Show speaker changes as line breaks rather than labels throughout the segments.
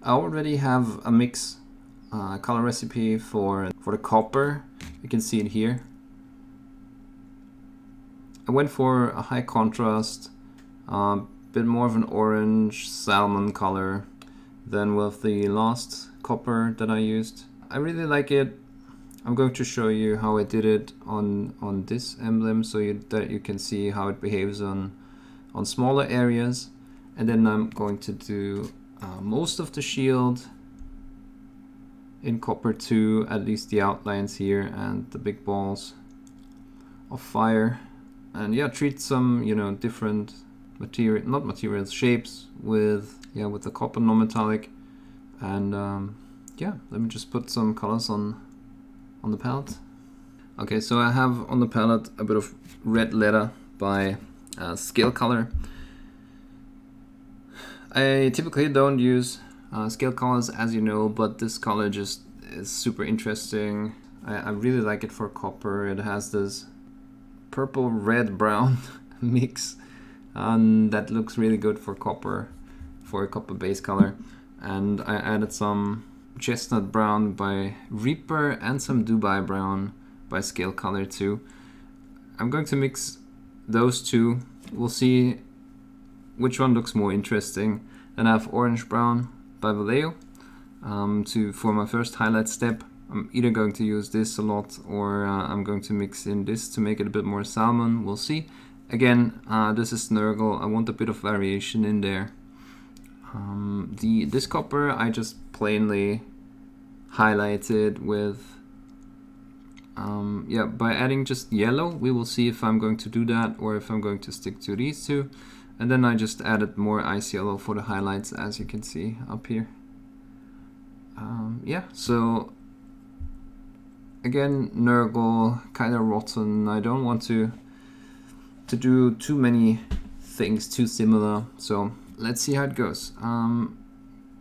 I already have a mix color recipe for the copper. You can see it here. I went for a high contrast, bit more of an orange salmon color than with the last copper that I used. I really like it. I'm going to show you how I did it on this emblem so that you can see how it behaves on smaller areas. And then I'm going to do most of the shield in copper too, at least the outlines here and the big balls of fire. And yeah, treat some, you know, different shapes with the copper non-metallic. And yeah, let me just put some colors on the palette. Okay, so I have on the palette a bit of red leather by Scale Color. I typically don't use scale colors, as you know, but this color just is super interesting. I really like it for copper. It has this purple, red, brown mix, and that looks really good for copper, for a copper base color. And I added some chestnut brown by Reaper and some Dubai brown by Scale Color too. I'm going to mix those two. We'll see which one looks more interesting. Then I have orange brown by Vallejo for my first highlight step. I'm either going to use this a lot or I'm going to mix in this to make it a bit more salmon. We'll see. Again, this is Nurgle. I want a bit of variation in there. This copper I just plainly highlighted with by adding just yellow. We will see if I'm going to do that or if I'm going to stick to these two. And then I just added more ice yellow for the highlights, as you can see up here. So again, Nurgle, kind of rotten. I don't want to do too many things too similar. So let's see how it goes.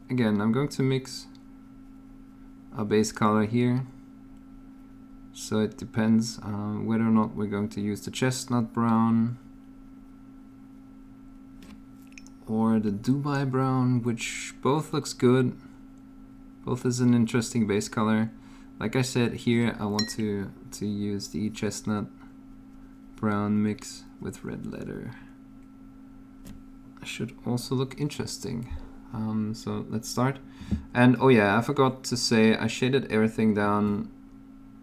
Again, I'm going to mix a base color here. So it depends whether or not we're going to use the chestnut brown or the Dubai brown, which both looks good. Both is an interesting base color. Like I said here, I want to use the chestnut brown mix with red leather. It should also look interesting. So let's start. And oh yeah, I forgot to say I shaded everything down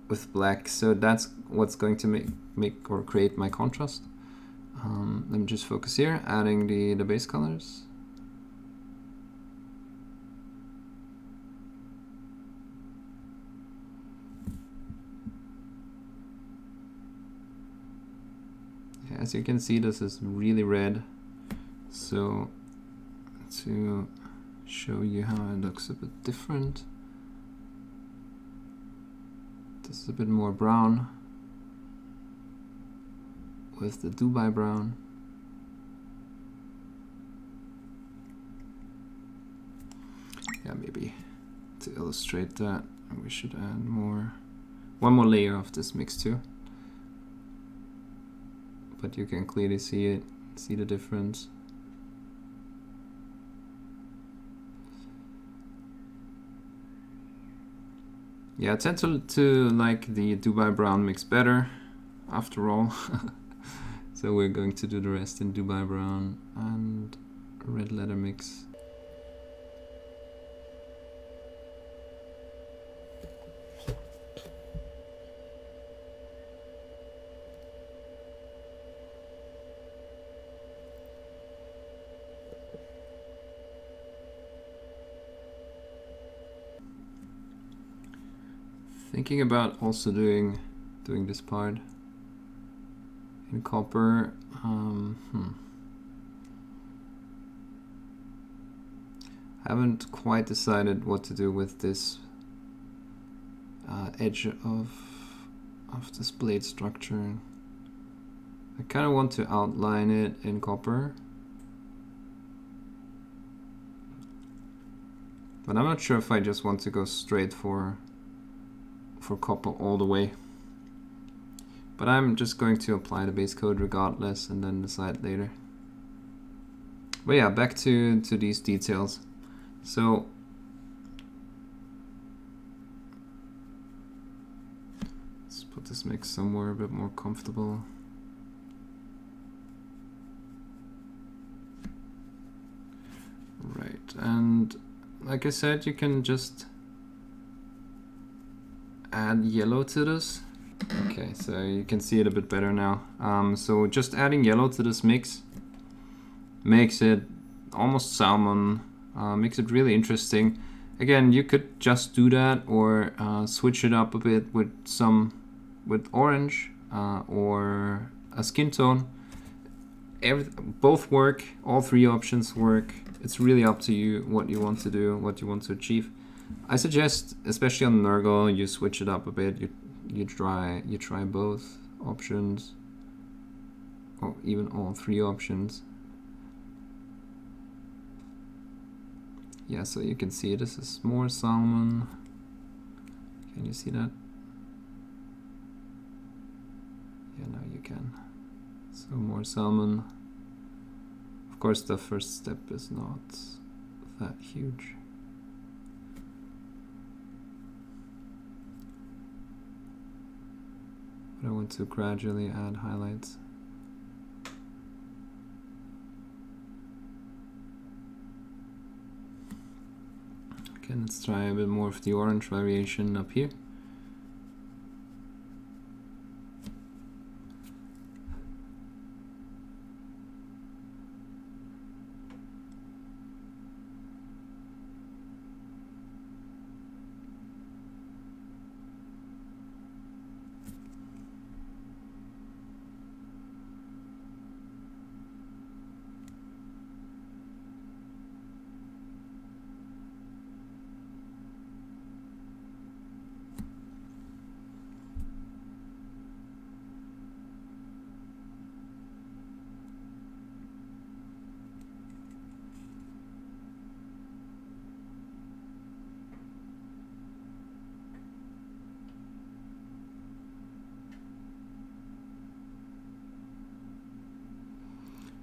with black, so that's what's going to make or create my contrast. Let me just focus here, adding the base colors. Yeah, as you can see, this is really red. So to show you how it looks a bit different, this is a bit more brown with the Dubai brown. Yeah, maybe to illustrate that, we should add one more layer of this mix too. But you can clearly see the difference. Yeah, I tend to like the Dubai brown mix better, after all. So we're going to do the rest in Dubai brown and red leather mix. Thinking about also doing this part in copper. Haven't quite decided what to do with this edge of this blade structure. I kind of want to outline it in copper, but I'm not sure if I just want to go straight for copper all the way. But I'm just going to apply the base coat regardless and then decide later. But yeah, back to these details. So put this mix somewhere a bit more comfortable. Right, and like I said, you can just add yellow to this. Okay, so you can see it a bit better now. So just adding yellow to this mix makes it almost salmon, makes it really interesting. Again, you could just do that or switch it up a bit with orange or a skin tone. Both work, all three options work. It's really up to you what you want to do, what you want to achieve. I suggest, especially on Nurgle, you switch it up a bit. You try both options, or even all three options. Yeah, so you can see this is more salmon. Can you see that? Yeah, now you can. So more salmon. Of course, the first step is not that huge. But I want to gradually add highlights. Okay, let's try a bit more of the orange variation up here.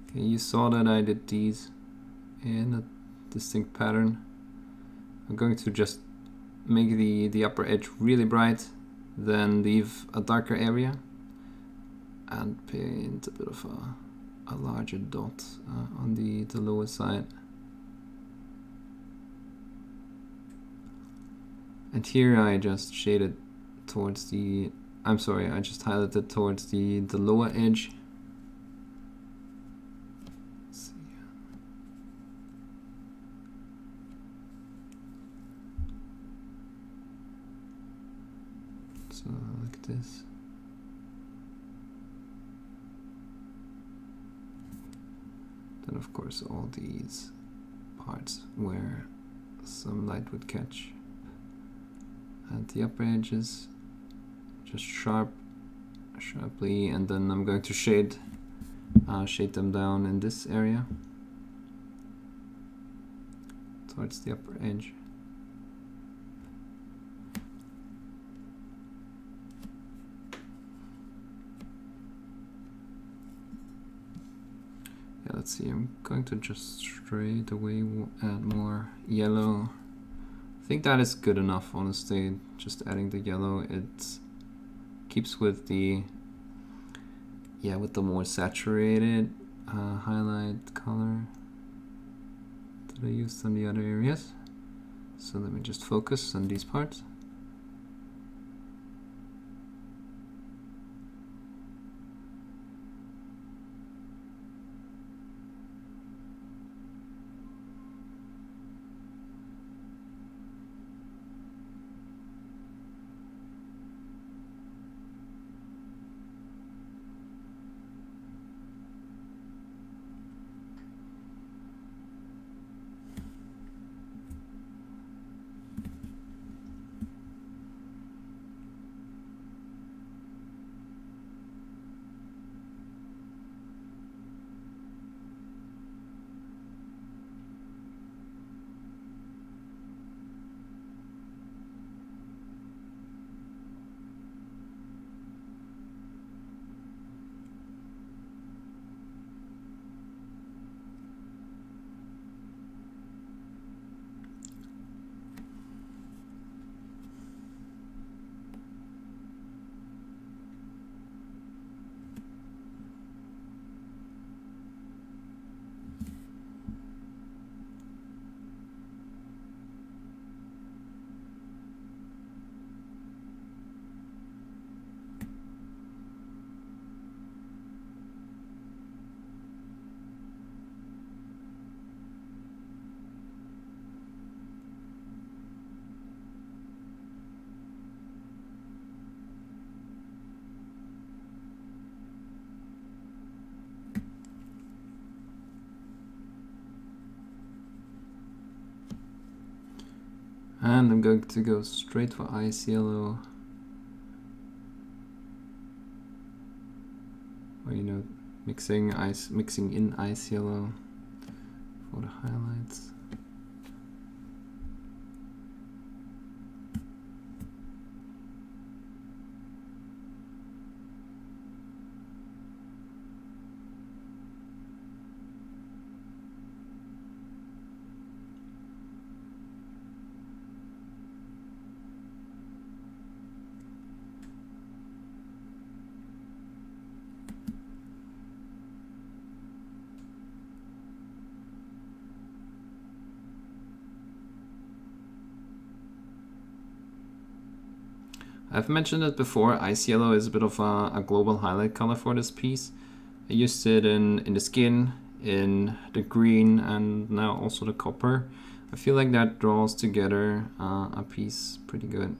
Okay, you saw that I did these in a distinct pattern. I'm going to just make the upper edge really bright, then leave a darker area and paint a bit of a larger dot on the lower side. And here I just shaded towards the, I just highlighted towards the lower edge. Let's see. So like this. Then of course all these parts where some light would catch. At the upper edges, just sharply, and then I'm going to shade them down in this area towards the upper edge. Yeah, let's see, I'm going to just straight away add more yellow. I think that is good enough, honestly. Just adding the yellow, it keeps with the more saturated highlight color that I used on the other areas. So let me just focus on these parts. And I'm going to go straight for ice yellow. Or, you know, mixing in ice yellow for the highlights. I've mentioned it before, ice yellow is a bit of a global highlight color for this piece. I used it in the skin, in the green, and now also the copper. I feel like that draws together a piece pretty good.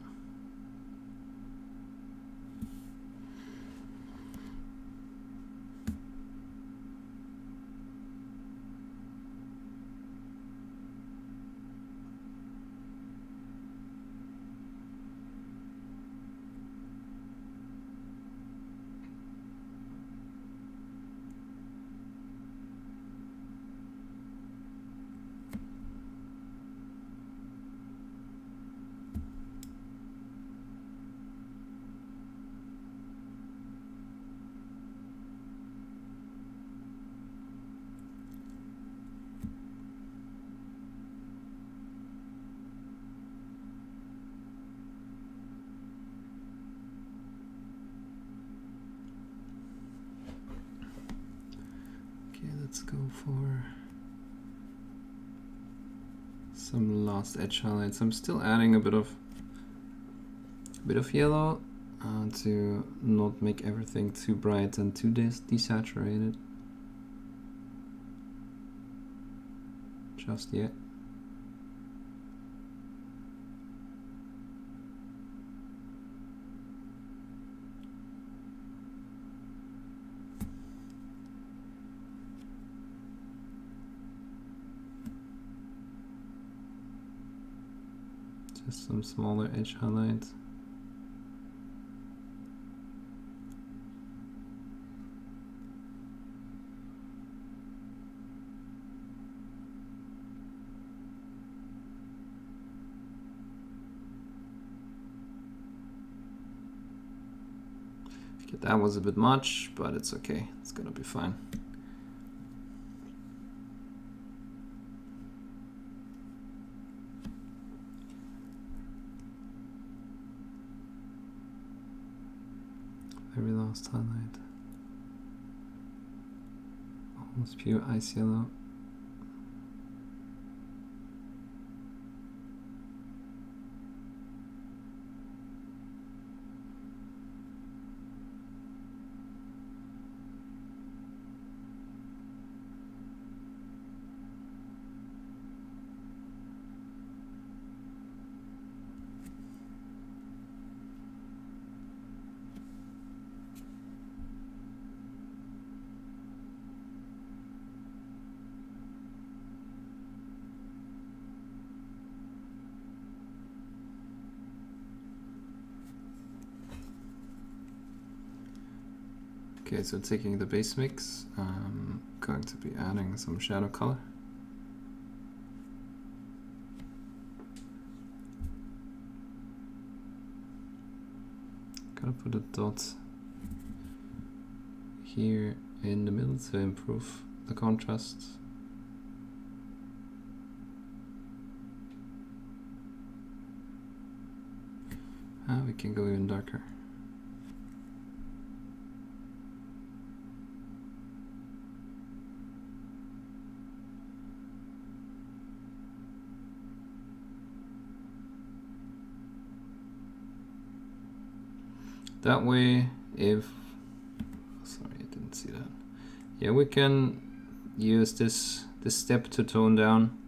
Let's go for some last edge highlights. I'm still adding a bit of yellow to not make everything too bright and too desaturated just yet. Just some smaller edge highlights. Okay, that was a bit much, but it's okay. It's gonna be fine. Very last highlight. Almost pure ice yellow. Okay, so taking the base mix, I'm going to be adding some shadow color. Gotta put a dot here in the middle to improve the contrast. We can go even darker. That way, sorry, I didn't see that. Yeah, we can use this step to tone down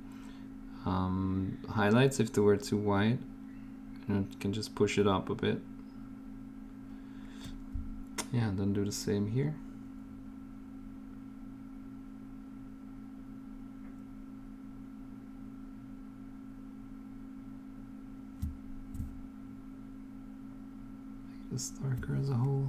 highlights if they were too wide. And you can just push it up a bit. Yeah, and then do the same here. this darker as a whole.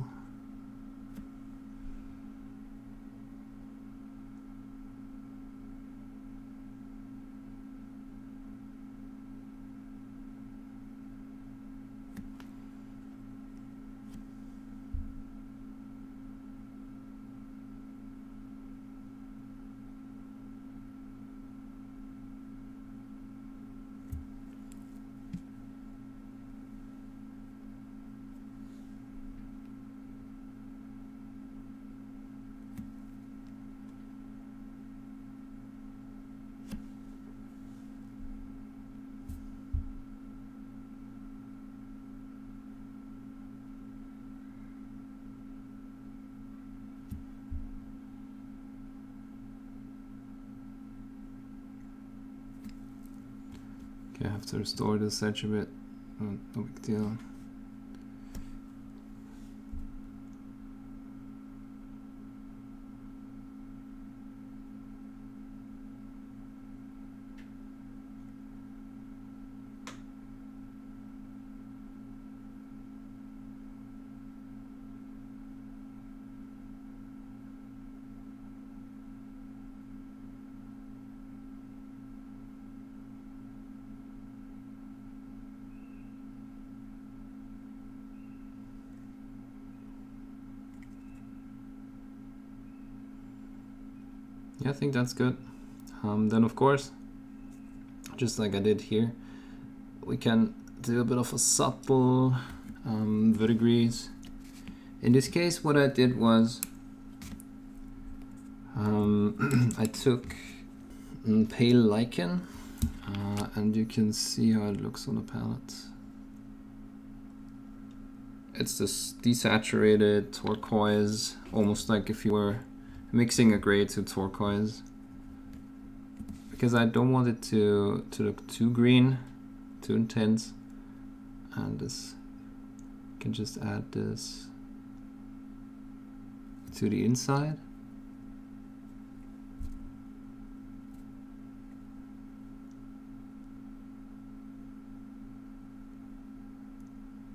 Okay, I have to restore this edge a bit. No big deal. Yeah, I think that's good. Then of course, just like I did here, we can do a bit of a subtle verdigris. In this case, what I did was I took pale lichen, and you can see how it looks on the palette. It's this desaturated turquoise, almost like if you were mixing a gray to turquoise, because I don't want it to look too green, too intense. And this, you can just add this to the inside.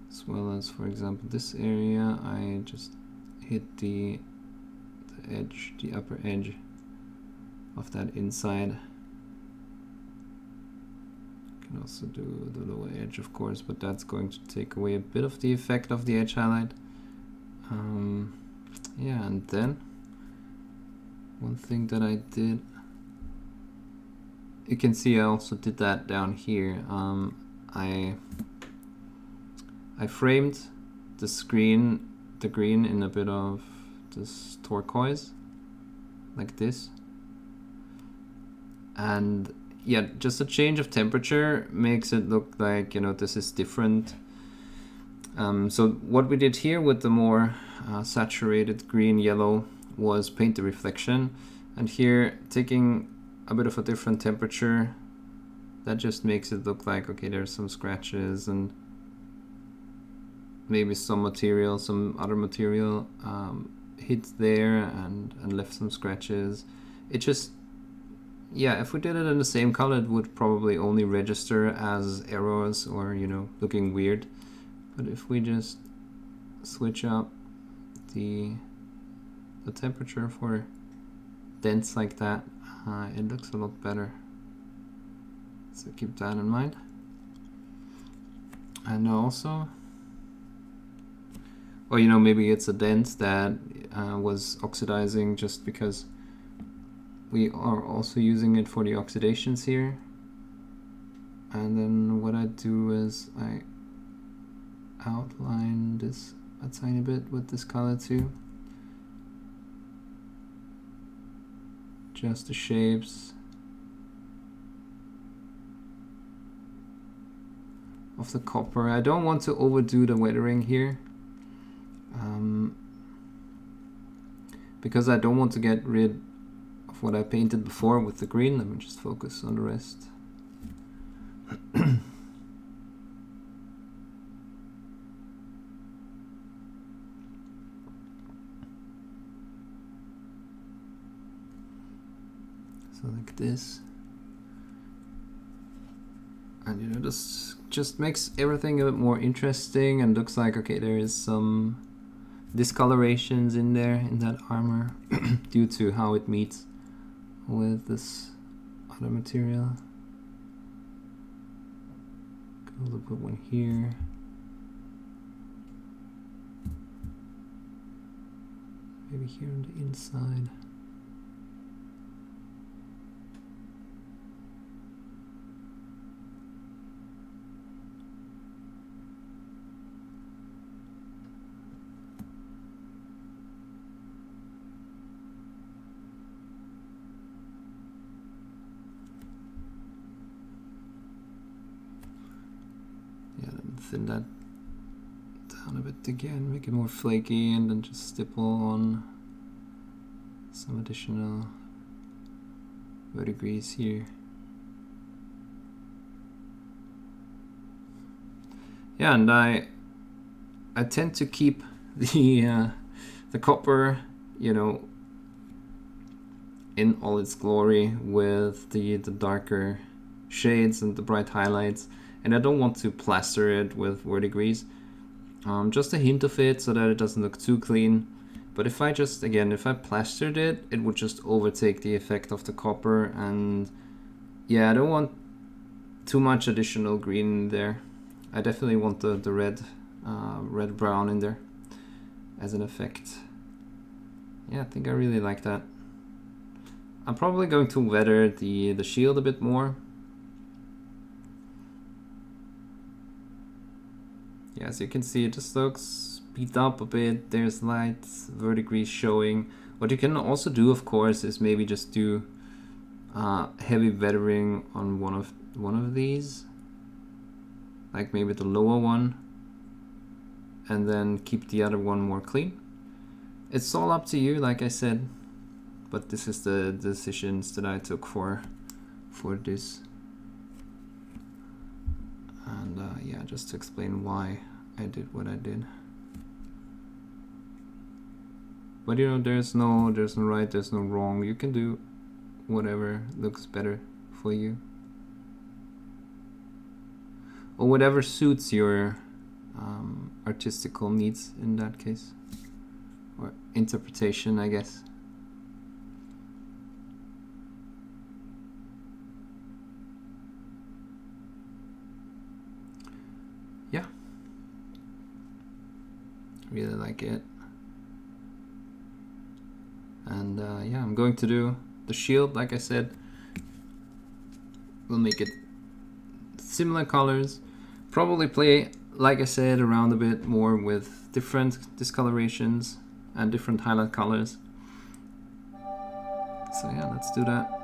As well as, for example, this area, I just hit the edge, the upper edge of that inside. Can also do the lower edge, of course, but that's going to take away a bit of the effect of the edge highlight. Yeah, and then one thing that I did, you can see I also did that down here. I framed the green in a bit of this turquoise, like this. And yeah, just a change of temperature makes it look like, you know, this is different. So what we did here with the more saturated green yellow was paint the reflection, and here taking a bit of a different temperature, that just makes it look like, okay, there's some scratches and maybe some other material hit there and left some scratches. It just, yeah, if we did it in the same color, it would probably only register as errors or, you know, looking weird. But if we just switch up the temperature for dents like that, it looks a lot better. So keep that in mind. And also, or, you know, maybe it's a dent that was oxidizing just because we are also using it for the oxidations here. And then what I do is I outline this a tiny bit with this color too. Just the shapes of the copper. I don't want to overdo the weathering here, because I don't want to get rid of what I painted before with the green. Let me just focus on the rest. So like this. And you know, this just makes everything a bit more interesting, and looks like, okay, there is some discolorations in there in that armor due to how it meets with this other material. I'll put one here. Maybe here on the inside. Thin that down a bit again, make it more flaky, and then just stipple on some additional verdigris here. Yeah, and I tend to keep the copper, you know, in all its glory with the darker shades and the bright highlights. And I don't want to plaster it with verdigris, just a hint of it so that it doesn't look too clean. But if I just, again, if I plastered it, it would just overtake the effect of the copper, and yeah, I don't want too much additional green in there. I definitely want the red brown in there as an effect. Yeah, I think I really like that. I'm probably going to weather the shield a bit more. Yeah, as you can see, it just looks beat up a bit. There's light verdigris showing. What you can also do, of course, is maybe just do heavy weathering on one of these, like maybe the lower one, and then keep the other one more clean. It's all up to you, like I said, but this is the decisions that I took for this. And yeah, just to explain why I did what I did. But you know, there's no right, there's no wrong. You can do whatever looks better for you, or whatever suits your artistical needs in that case, or interpretation, I guess. Yeah, really like it. And yeah, I'm going to do the shield, like I said. We'll make it similar colors, probably play, like I said, around a bit more with different discolorations and different highlight colors. So yeah, let's do that.